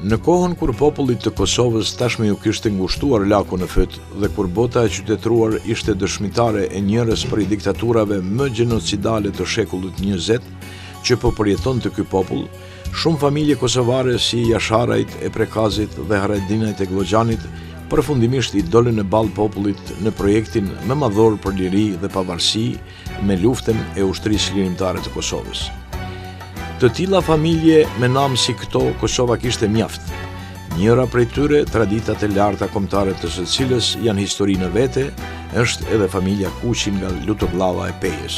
Në kohën kur popullit të Kosovës tashmë ju kishte ngushtuar laku në fyt dhe kur bota e qytetëruar ishte dëshmitare e njërës prej diktaturave më gjenocidale të shekullit 20 që po përjetonte ky popull, shumë familje kosovare si Jasharajt e Prekazit dhe Haradinajt e Glogjanit përfundimisht i dolën në ball popullit në projektin më madhor për liri dhe pavarësi me luftën e ushtrisë lirimtare të Kosovës. Të tilla familje me nam si këto Kosova kishte mjaft. Njëra prej tyre, traditat e larta kombëtare të së cilës janë histori në vete, është edhe familja Kuqi nga Lutogllava e Pejës.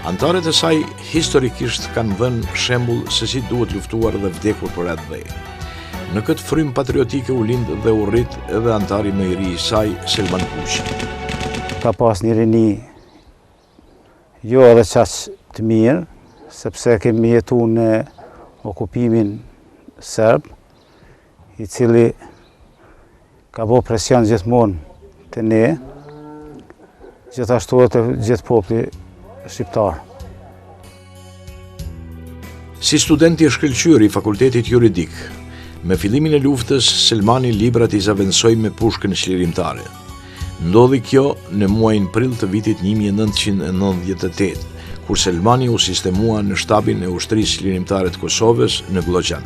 Antarët e saj historikisht kanë dhënë shembull se si duhet luftuar dhe vdekur për atë dhe. Në këtë frym patriotike u lind dhe u rrit edhe antari më i ri i saj, Selman Kuqi. Ka pas një rini jo edhe qaq të mirë, sepse kemi jetu në okupimin serb, i cili ka bo presion gjithmonë të ne, gjithashtu të gjithë populli shqiptar. Si studenti e shkëlqyer i fakultetit juridik, me fillimin e luftës, Selmani librat i zavendësoi me pushkën çlirimtare. Ndodhi kjo në muajin prill të vitit 1998, kur Selmani u sistemua në shtabin e ushtrisë lirimtare të Kosovës në Glogjan.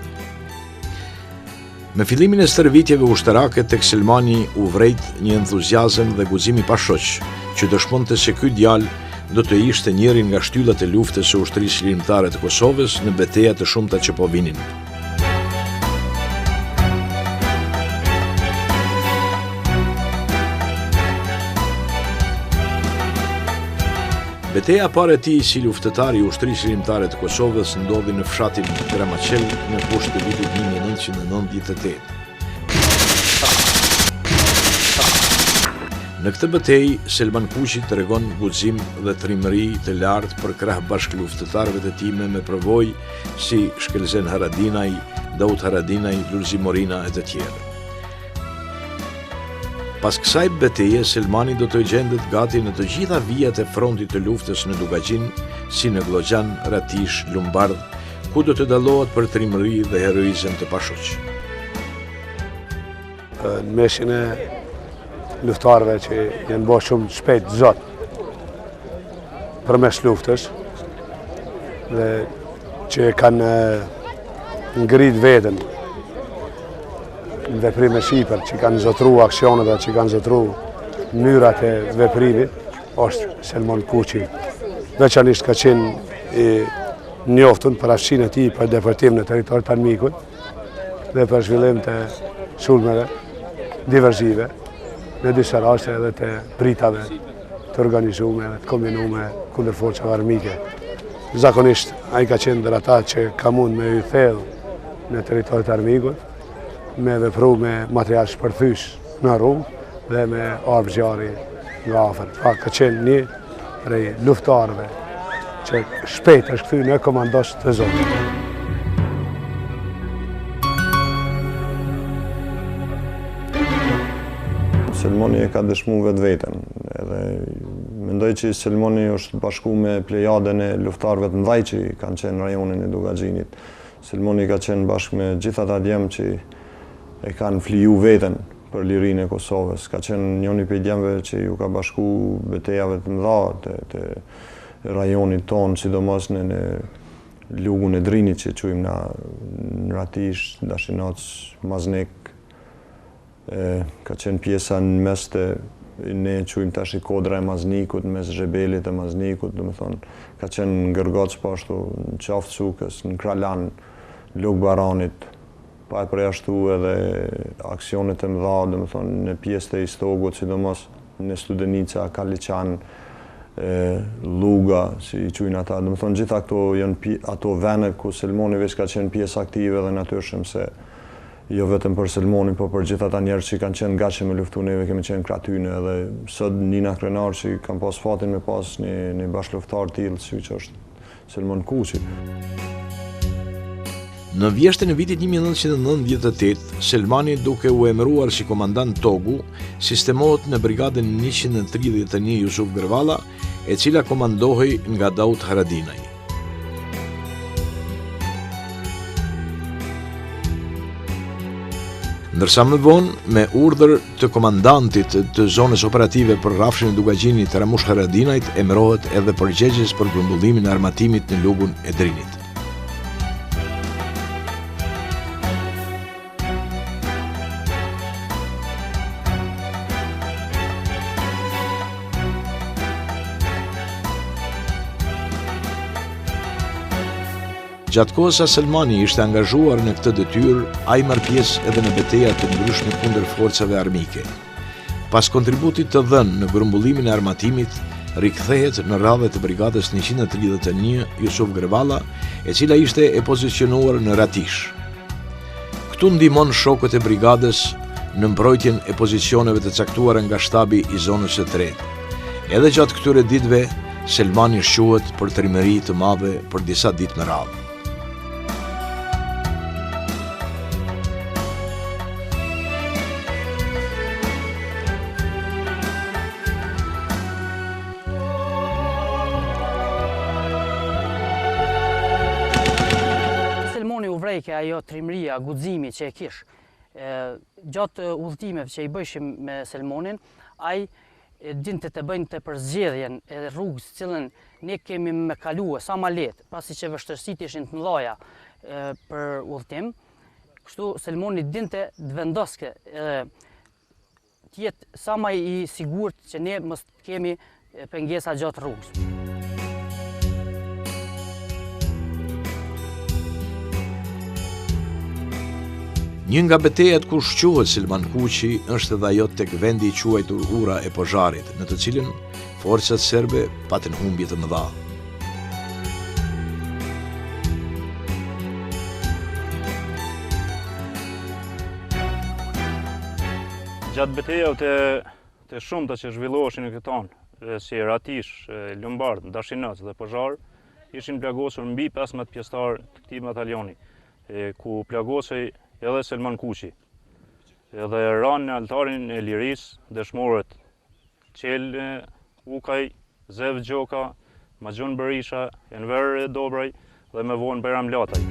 Me fillimin e stërvitjeve ushtarake tek Selmani u vrejt një entuziazëm dhe guxim i pashoq, që dëshmonte se ky djalë do të ishte njëri nga shtyllat e luftës së ushtrisë lirimtare të Kosovës në betejat të shumta që po vinin. Beteja parë e tij si luftëtar i ushtrisë lirimtare të Kosovës ndodhi në fshatin Gramaqel në poshtë të vitit 1998. Në këtë betejë, Selman Kuqi tregon guxim dhe trimëri të lartë për krah bashkë luftëtarëve të tij me përvojë si Shkelzen Haradinaj, Daud Haradinaj, Lulzi Morina e të tjerë. Pas kësaj beteje, Selmani do të gjendet gati në të gjitha vijat e frontit të luftës në Dugagjin, si në Glogjan, Ratish, Lumbardh, ku do të dallohet për trimëri dhe heroizëm të pashoq. Në meshin e luftarëve që janë bërë shumë shpejt zot përmes luftës dhe që kanë ngrit veten në veprime shqiper, që kanë zotru aksionet dhe që kanë zotru mënyrat e veprimit, është Selman Kuqi. Veçanisht ka qenë i njoftun për aftësinë e tij për depërtim në territorit armikut dhe për zhvillim të sulmeve diverzive në disa raste edhe të pritave të organizume dhe të kombinume kundër forcave armike. Zakonisht ai ka qenë ndër ata që ka mund me i thellë në territorit armikut, me vepru me material shpërthys në rrugë dhe me armë zjarri nga afër. Pra ka qenë një prej luftarëve që shpejt është kthy në komandos të Zotit. Selmani e ka dëshmu vetveten, edhe mendoj që Selmani është bashku me plejadën e luftarëve të mëdhej që kanë qenë rajonin e Dugagjinit. Selmani ka qenë bashkë me gjithë ata djemë që e kanë fliju veten për lirinë e Kosovës. Ka qenë njëri prej djemve që ju ka bashku betejave të mëdha të rajonit tonë, sidomos në lugun e Drinit që quajmë në Ratish, Dashinac, Maznik. Ka qenë pjesa në mes të ne quajmë tash kodra e Maznikut, mes zhebelit e Maznikut, domethënë ka qenë në Gërgoc po ashtu, në qafë Cukës, në Kralan, Lug Baranit. Pa e përjashtu edhe aksionet e mëdha, domethënë në pjesë të Istogut, sidomos në Studenica, Kaliqan, Luga, si i quajnë ata. Domethënë gjitha këto janë ato vende ku Selmani veç ka qenë pjesë aktive dhe natyrshëm se jo vetëm për Selmanin, por për gjithë ata njerëz që kanë qenë gatshëm me luftu, neve kemi qenë kratyne edhe sot Nina Krenar që kanë pas fatin me pas një bashkëluftar tillë siç është Selman Kuqi. Në vjeshtën e vitit 1998, Selmani duke u emëruar si komandant Togu, sistemohet në brigadën 131 Jusuf Gërvalla, e cila komandohej nga Daud Haradinaj. Ndërsa më vonë, me urdhër të komandantit të zonës operative për rrafshin e Dugagjinit Ramush Haradinajt, emërohet edhe përgjegjës për grumbullimin e armatimit në lugun e Drinit. Gjatë kohës sa Selmani ishte angazhuar në këtë detyrë, ai marr pjesë edhe në betejë të ndryshme kundër forcave armike. Pas kontributit të dhënë në grumbullimin e armatimit, rikthehet në radhët e brigadës 131 Jusuf Grevalla, e cila ishte e pozicionuar në Ratish. Këtu ndihmon shokët e brigadës në mbrojtjen e pozicioneve të caktuara nga shtabi i zonës së tretë. Edhe gjatë këtyre ditëve, Selmani shquhet për trimëri të madhe për disa ditë me radhë. Vrejke ajo trimëria, guximi që e kish, gjatë udhëtimeve që i bëjshim me Selmonin, ai dinte të bëjnë për zgjedhjen e rrugës cilën ne kemi me kaluar sa ma lehtë, pasi që vështirësitë ishin të mëdha për udhëtim. Kështu Selmoni dinte të vendoske të jetë sa ma i sigurt që ne mos kemi pengesa gjatë rrugës. Një nga betejat ku shquhet Selman Kuqi është edhe ajo tek vendi i quajtur Ura e Pozharit, në të cilën forcat serbe patën humbje të mëdha. Gjatë betejave të shumta që zhvilloheshin në këtë anë, si Ratish, Lombard, Dashinac dhe Pozhar, ishin plagosur mbi 15 pjesëtar të këtij bataljoni, ku plagosej edhe Selman Kuqi. Edhe ranë në altarin e liris dëshmorët Qel Ukaj, Zev Gjoka, Maxhun Berisha, Enver Dobraj dhe me vonë Bajram Lataj.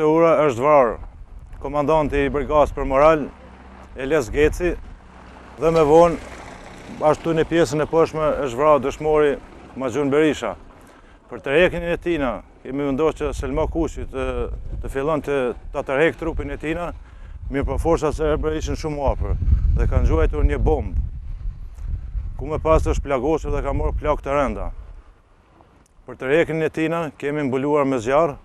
Të Ura është vrarë komandanti i brigadës për moral, Elias Geci, dhe me vonë ashtu në pjesën e poshtme është vrarë dëshmori Maxhun Berisha. Për tërheqjen e tina, kemi vendosur që Selman Kuqi të fillon të tërheq trupin e tina, mirë po forcat serbe ishin shumë afër dhe kanë zgjuajtur një bombë, ku më pas është plagosur dhe ka marrë plagë të rënda. Për tërheqjen e tina kemi mbuluar me zjarr,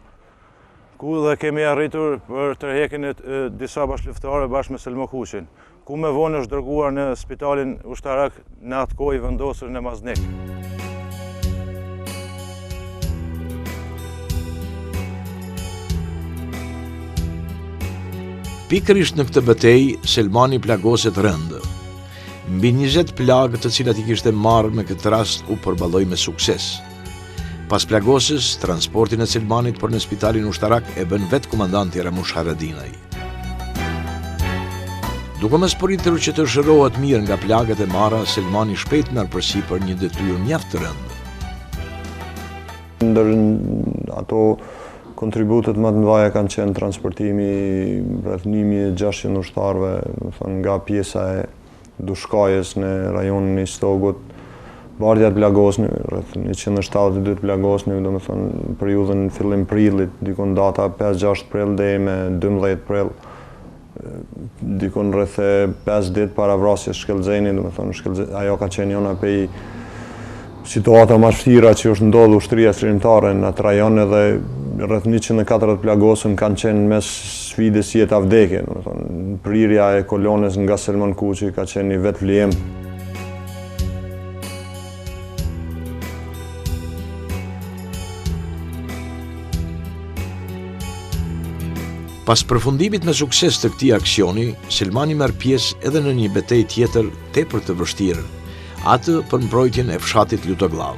ku dhe kemi arritur për tërheqjen e disa bashkëluftare bashkë me Selman Kuqin, ku me vonë është dërguar në spitalin ushtarak në atë kohë i vendosur në Maznik. Pikërisht në këtë betejë, Selmani plagoset rënd. Mbi 20 plagë të cilat i kishte marrë me këtë rast u përballoi me sukses. Pas plagosjes, transportin e Selmanit për në spitalin ushtarak e bën vetë komandanti Ramush Haradinaj. Duke mos poritur që të shërohet mirë nga plagët e marra, Selmani shpejt merr përsipër një detyrë mjaft të rëndë. Ndër ato kontributet më të mëdha kanë qenë transportimi rreth 1600 ushtarëve, nga pjesa e Dushkajës në rajonin e Istogut, bardhja të Plagosni, rreth 172 Plagosni, domethënë periudhën fillim prillit, dikon data 5-6 prill deri me 12 prill, dikon rreth 5 ditë para vrasjes Shkëllxeni, domethënë ajo ka qenë njëra situata më vështira që është ndodhur ushtria shërimtare në atë rajon, edhe rreth 140 plagosën kanë qenë mes sfidës jeta vdekje, domethënë prirja e kolones nga Selman Kuçi ka qenë një vetë vlijim. Pas përfundimit me sukses të këtij aksioni, Selmani merr pjesë edhe në një betejë tjetër tepër të vështirë, atë për mbrojtjen e fshatit Lutoglav.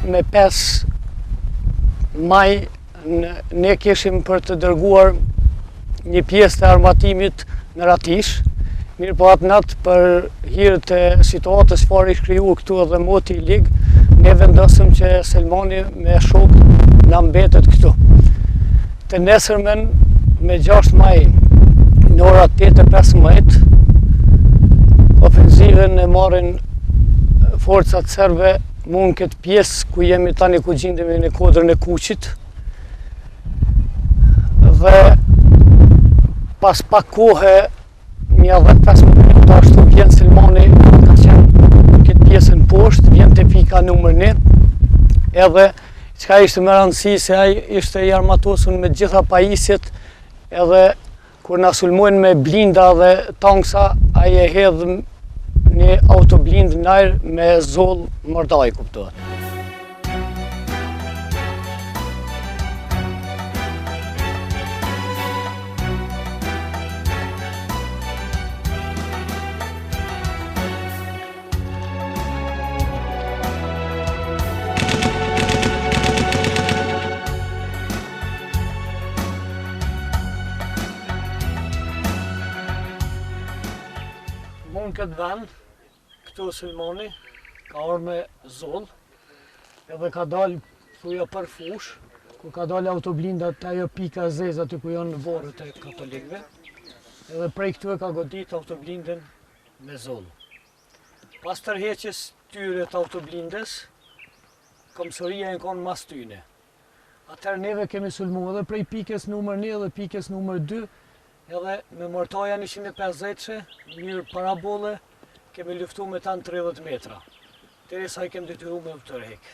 Me 5 maj ne kishim për të dërguar një pjesë të armatimit në Ratish, mirë po atë natë për hir të situatës çfarë i kriju këtu edhe moti i lig, ne vendosëm që Selmani me shok na mbetet këtu. Të nesërmen me 6 maj në ora 8:15 ofenzivën e marrin forcat serbe mund këtë pjesë ku jemi tani ku gjindemi në kodrën e Kuqit, dhe pas pak kohë, një 10-15 minuta ashtu vjen Selmani, ka qenë këtë pjesën poshtë, vjen te pika numër 1, edhe çka ishte më rëndësi se ai ishte i armatosur me gjitha pajisjet, edhe kur na sulmojnë me blinda dhe tanksa, ai e hedh një autoblind ndajr me zoll mërdaj, kuptohet. Në këtë vend, këtu Selmani, ka orë me zoll, edhe ka dalë thuja për fush, ku ka dalë autoblindat të ajo pika zez aty ku janë vorët e katolikëve, edhe prej këtu e ka godit autoblindin me zoll. Pas tërheqjes tyre të autoblindes, komësoria e konë mas tyne. Atëherë neve kemi sulmu edhe prej pikës numër 1 dhe pikës numër 2, edhe me mortaja 150-she, mirë parabole, kemi luftu me tanë 30 metra. Derisa i kemi detyru me të tërheq.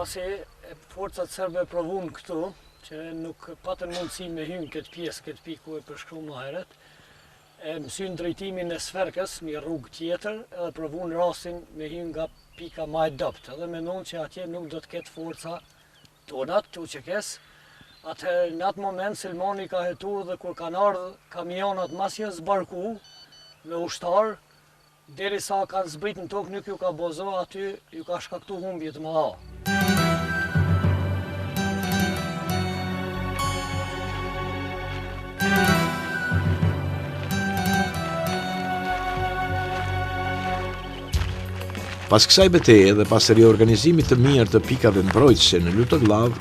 Pasi forcat serbe provun këtu, që nuk patën mundësi me hynë këtë pjesë, këtë piku e përshkru më heret, mësyn drejtimin e Sverkës, një rrugë tjetër, edhe provun rastin me hynë nga pika ma e dopt, edhe mendon që atje nuk do të ketë forca tonat, tu që kes. Atëherë në atë moment Selmani ka hetu dhe kur kanë ardhë kamionat masje zbarku me ushtar, derisa kanë zbrit në tokë nuk ju ka bozo, aty ju ka shkaktu humbje të mëdha. Pas kësaj betejë dhe pas riorganizimit të mirë të pikave mbrojtëse në Lutoglav,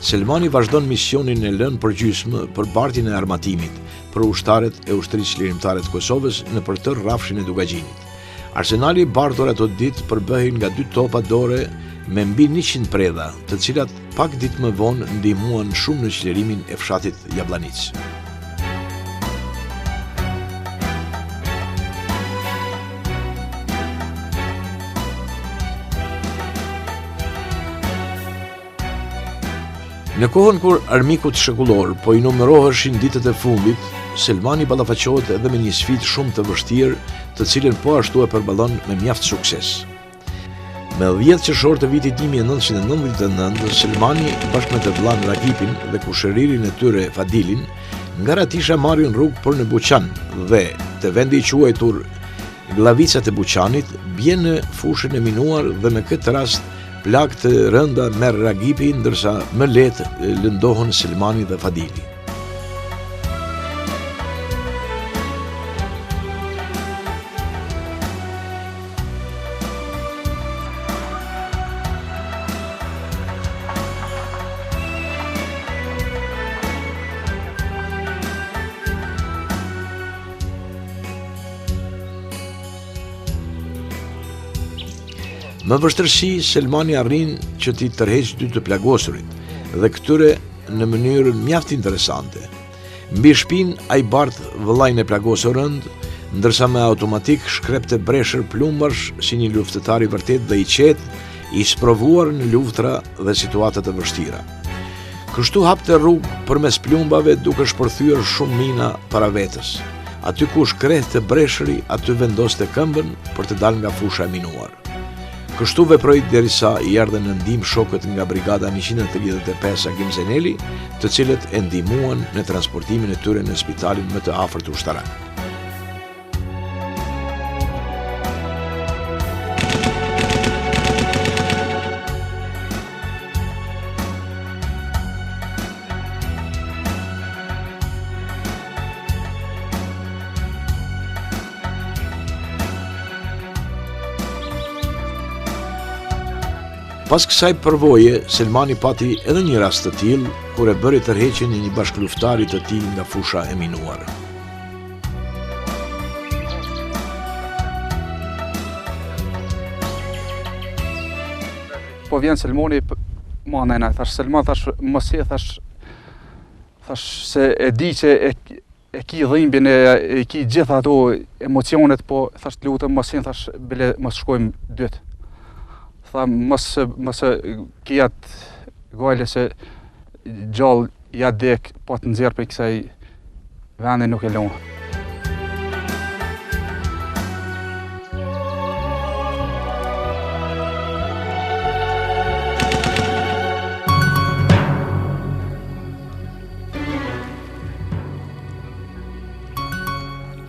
Selmani vazhdon misionin e lënë përgjysmë për bartjen e armatimit për ushtarët e ushtrisë lirimtare të Kosovës në përtër rrafshin e Dugagjinit. Arsenali i bartur ato ditë përbëhej nga 2 topa dore me mbi 100 predha, të cilat pak ditë më vonë ndihmuan shumë në qlirimin e fshatit Jablanic. Në kohën kur armikut shekullor po i numëroheshin ditët e fundit, Selmani ballafaqohet edhe me një sfidë shumë të vështirë, të cilën po ashtu e përballon me mjaft sukses. Me 10 qershor të vitit 1999, Selmani bashkë me të vllain Ragipin dhe kushëririn e tyre Fadilin, nga Ratisha marrin rrugë për në Buqan dhe të vendi i quajtur Glavicat e Buqanit bjen në fushën e minuar dhe me këtë rast plagë të rënda merr Ragipi, ndërsa më lehtë lëndohen Selmani dhe Fadili. Më vështërsi, Selmani arrin që t'i tërheq dy të plagosurit dhe këtyre në mënyrë mjaft interesante. Mbi shpinë ai bart vëllain e plagosur rënd, ndërsa me automatik shkrepte breshër plumbash si një luftëtar i vërtet dhe i qetë, i sprovuar në luftra dhe situata të vështira. Kështu hapte rrugë përmes plumbave duke shpërthyer shumë mina para vetës. Aty ku shkrehte breshëri, aty vendoste këmbën për të dalë nga fusha e minuar. Kështu veproi derisa i erdhën në ndihmë shokët nga brigada 135 Agim Zeneli, të cilët e ndihmuan në transportimin e tyre në spitalin më të afërt ushtarak. Pas kësaj përvoje, Selmani pati edhe një rast të tillë, kur e bëri tërheqjen e një bashkëluftari të tij nga fusha e minuar. Po vjen Selmani, ma nëna, thash Selman, thash mos e thash se e di që e ki dhimbjen e ki gjitha ato emocionet, po thash të lutem mos e thash bile mos shkojmë dytë. Tha mos ki atë gale se gjallë ja dek, po të nxjerr për kësaj vendi nuk e lënë.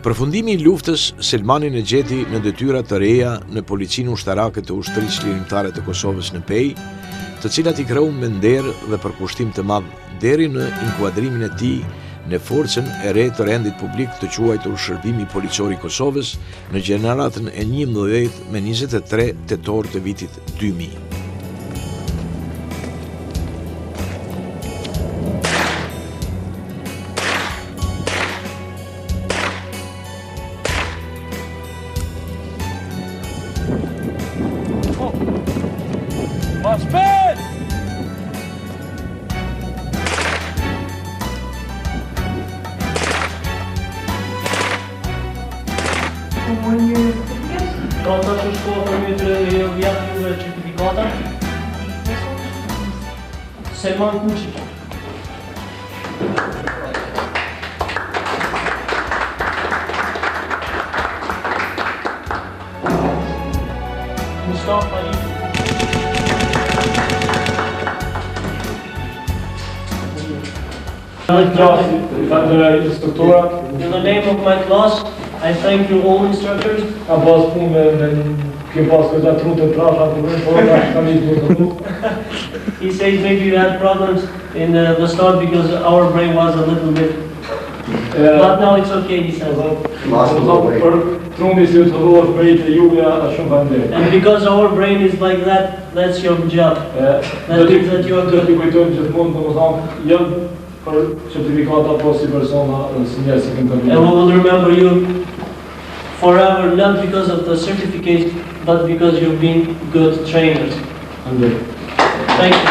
Përfundimi i luftës, Selmanin e gjeti në detyra të reja në policinë ushtarake të ushtrisë lirimtare të Kosovës në Pej, të cilat i kreu me nder dhe përkushtim të madh deri në inkuadrimin e tij në forcën e re të rendit publik të quajtur Shërbimi Policor i Kosovës në gjeneratën e 11 me 23 tetor të vitit 2000. Ata që shkohet për një të vjetë juve certifikata? Selman Kuqi. Mustafa Ali. In the name of my class, I thank you all instructors. He says maybe you had problems in the start because our brain was a little bit, but now it's okay, he says. And because our brain is like that, that's your job. That means that you are good. And we will remember you forever, not because of the certificate, but because you've been good trainers. Thank you.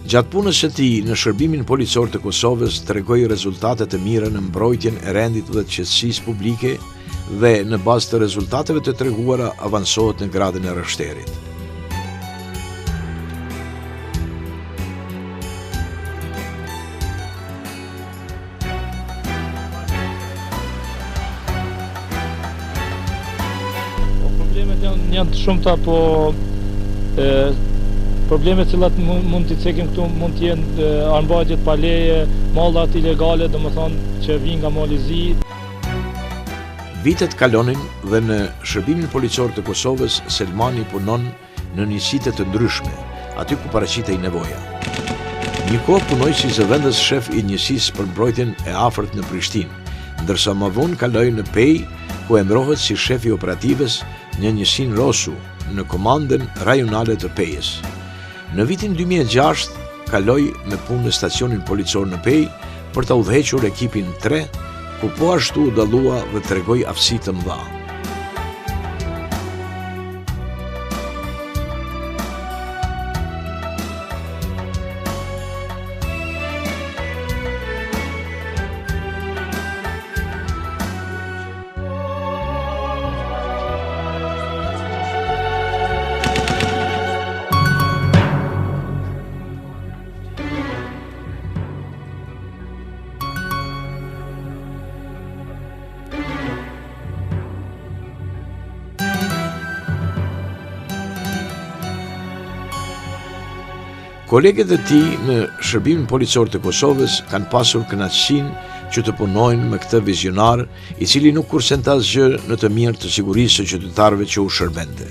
Gjatë punës së tij në Shërbimin Policor të Kosovës tregoi rezultate të mira në mbrojtjen e rendit dhe të qetësisë publike dhe në bazë të rezultateve të treguara avansohet në gradin e rështerit. Problemet janë të shumta, po problemet cilat mund t'i cekim këtu mund t'jenë armbajtjet pa leje, mallat ilegale, domethënë që vijnë nga mali i zi. Vitet kalonin dhe në shërbimin policor të Kosovës, Selmani punon në njësitë të ndryshme, aty ku paraqitej nevoja. Një kohë punoi si zëvendës shef i njësisë për mbrojtjen e afërt në Prishtinë, ndërsa më vonë kaloi në Pej, ku emërohet si shef i operativës në njësinë Rosu, në komandën rajonale të Pejës. Në vitin 2006 kaloi me punë në stacionin policor në Pej për të udhëhequr ekipin 3, ku po ashtu u dallua dhe tregoi aftësi të mëdha. Kolegët e tij në shërbimin policor të Kosovës kanë pasur kënaqësinë që të punojnë me këtë vizionar, i cili nuk kursen të asgjë në të mirë të sigurisë së qytetarëve që u shërbente.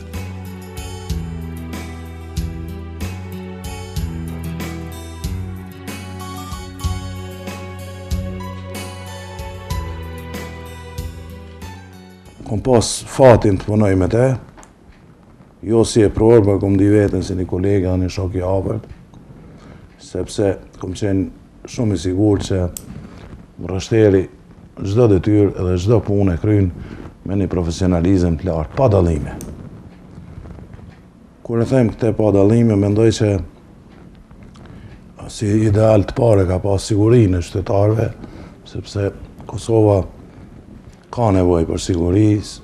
Kom pas fatin të punoj me te, jo si e prorë, për kom di vetën si një kolega, një shok i afërt, sepse kom qenë shumë i sigur që mbrështeri çdo detyrë edhe çdo punë e kryen me një profesionalizëm të lartë, pa dallime. Kur e them këtë pa dallime, mendoj që si ideal të parë ka pas sigurinë e qytetarëve, sepse Kosova ka nevojë për sigurisë,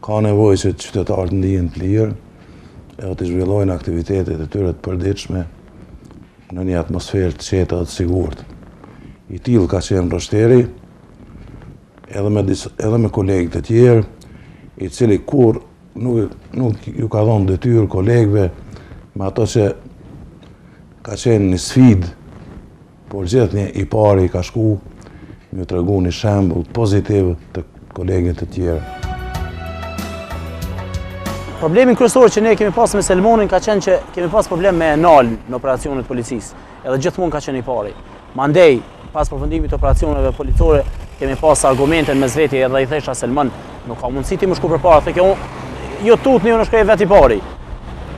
ka nevojë që qytetarët ndihen të lirë edhe të zhvillojnë aktivitetet e tyre të përditshme në një atmosferë të qetë dhe të sigurt. I tillë ka qenë mbrështeri, edhe me kolegët e tjerë, i cili kur nuk ju ka dhënë detyrë kolegëve me ato që ka qenë një sfidë, por gjithnjë i pari ka shku me tregu një shembull pozitiv të kolegët e tjerë. Problemin kryesor që ne kemi pas me Selmonin ka qenë që kemi pas problem me enal në operacionet policisë, edhe gjithmonë ka qenë i pari. Mandej, pas përfundimit të operacioneve policore, kemi pas argumente mes veti edhe i thesha Selman, nuk ka mundësi ti më shku përpara, thekë unë jo tutni, unë shkoj vet i pari.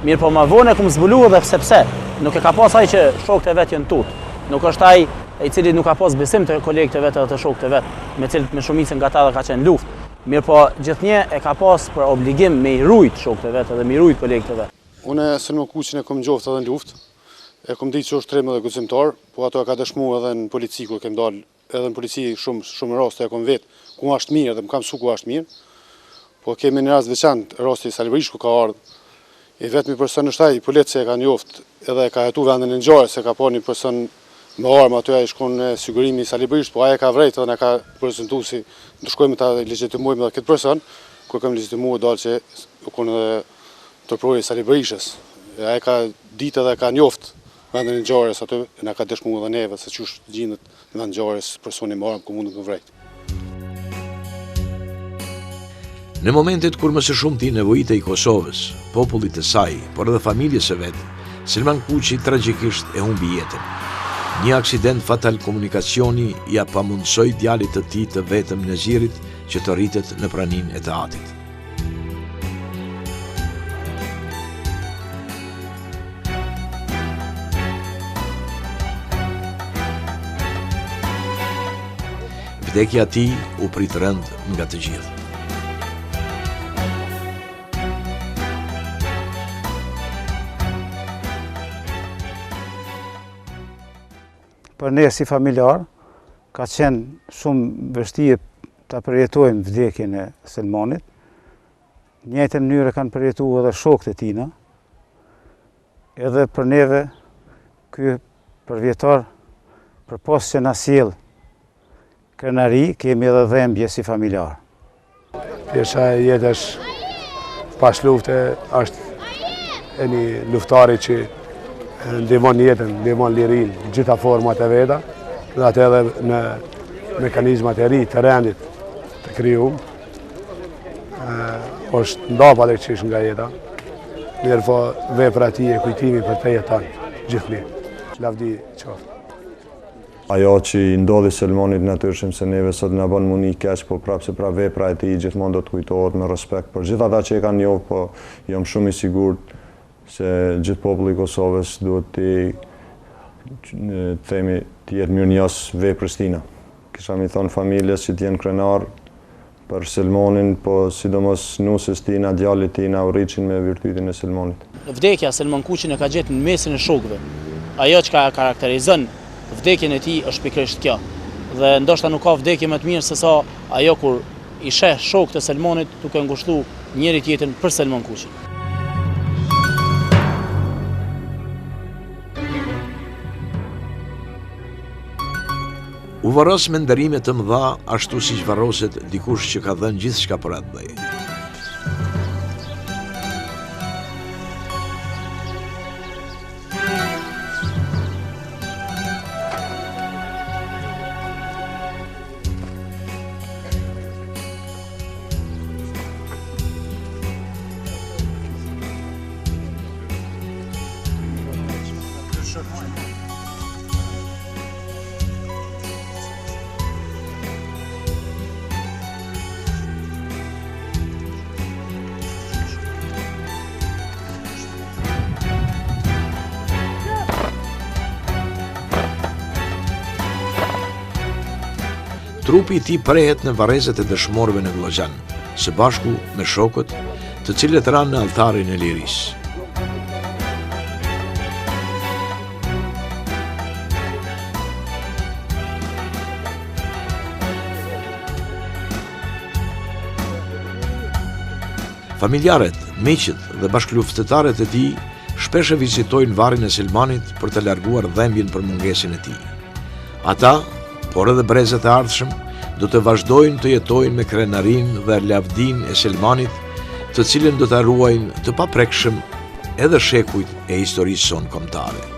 Mirë po më vonë kum zbulu edhe sepse nuk e ka pas ai që shokët e vet janë tut. Nuk është ai i cili nuk ka pas besim të kolegët e vet edhe të shokët e vet, me cilët me shumicën nga ata ka qenë luftë. Mirë po gjithnjë e ka pas për obligim me i rujt shokët e vet edhe me i rujt kolegët e vet. Unë Selman Kuqin e kom gjoftë edhe në luftë. E kom ditë që është trim edhe guximtar, po ato e ka dëshmuar edhe në polici kur kem dalë, edhe në polici shumë raste e kom vetë ku është mirë dhe më kam su ku është mirë. Po kemi një rast veçantë, rasti i Salibrish ku ka ardhur. I vetmi person është ai, policia e ka njoftë edhe e ka hetu vendin e ngjarjes, se ka pa një person me armë aty ai shkon në sigurimi i Salibrish, po ai ka vrejtë dhe na ka prezantuar si do shkojmë ta legjitimojmë edhe këtë person, kur kam legjitimuar dalë që u kon edhe torturoi Salibrishës. Ai ka ditë edhe ka njoftë vendin e ngjarjes aty, na ka dëshmuar edhe neve se çush gjendet në vend ngjarjes personi me armë ku mund të vrejtë. Në momentet kur më së shumti nevojitej Kosovës, popullit të saj, por edhe familjes së vet, Selman Kuqi tragjikisht e humbi jetën. Një aksident fatal komunikacioni ja pamundsoi djalit të tij të vetëm Nezirit që të rritet në praninë e të Atit. Vdekja e tij u prit rënd nga të gjithë. Për ne si familjar, ka qenë shumë vështirë ta përjetojmë vdekjen e Selmanit. Në njëjtën mënyrë kanë përjetuar edhe shokët e tina. Edhe për neve, ky përvjetar, përpos që na sjell krenari, kemi edhe dhembje si familjar. Pjesha e jetës pas lufte është një luftari që ndihmon jetën, ndihmon lirin, gjitha format e veta, dhe atë edhe në mekanizmat e ri të rendit të kryum, është ndapa dhe qish nga jeta, mirë po vepra ti e kujtimi për të jetan, gjithni. Lavdi qoftë. Ajo që i ndodhi Selmonit natyrshëm se neve sot na bën muni keq, po prapë se pra vepra e tij gjithmonë do të kujtohet me respekt për gjithë ata që e kanë njohur, po jam shumë i sigurt se gjithë populli i Kosovës duhet të jetë mirënjohës veprës tina. Kisha mi thonë familjes që t'jenë krenar për Selmonin, po sidomos nusës tina, djalit tina, u rriqin me virtytin e Selmonit. Vdekja Selmon Kuqin e ka gjetë në mesin e shokëve. Ajo që ka karakterizon vdekjen e tij është pikërisht kjo. Dhe ndoshta nuk ka vdekje më të mirë se sa ajo kur i sheh shokët e Selmonit duke ngushtuar njëri tjetrin për Selmon Kuqin. U varros me ndërime të mëdha, ashtu siç varroset dikush që ka dhënë gjithçka për atë dhej. Trupi i tij prehet në varrezet e dëshmorëve në Vllazhan, së bashku me shokët, të cilët ranë në altarin e lirisë. Familjarët, miqët dhe bashkëluftëtarët e tij shpesh e vizitojnë varrin e Selmanit për të larguar dhembjen për mungesën e tij. Ata, por edhe brezët e ardhshëm, do të vazhdojnë të jetojnë me krenarin dhe lavdin e Selmanit, të cilën do të ruajnë të paprekshëm edhe shekujt e historisë sonë kombëtare.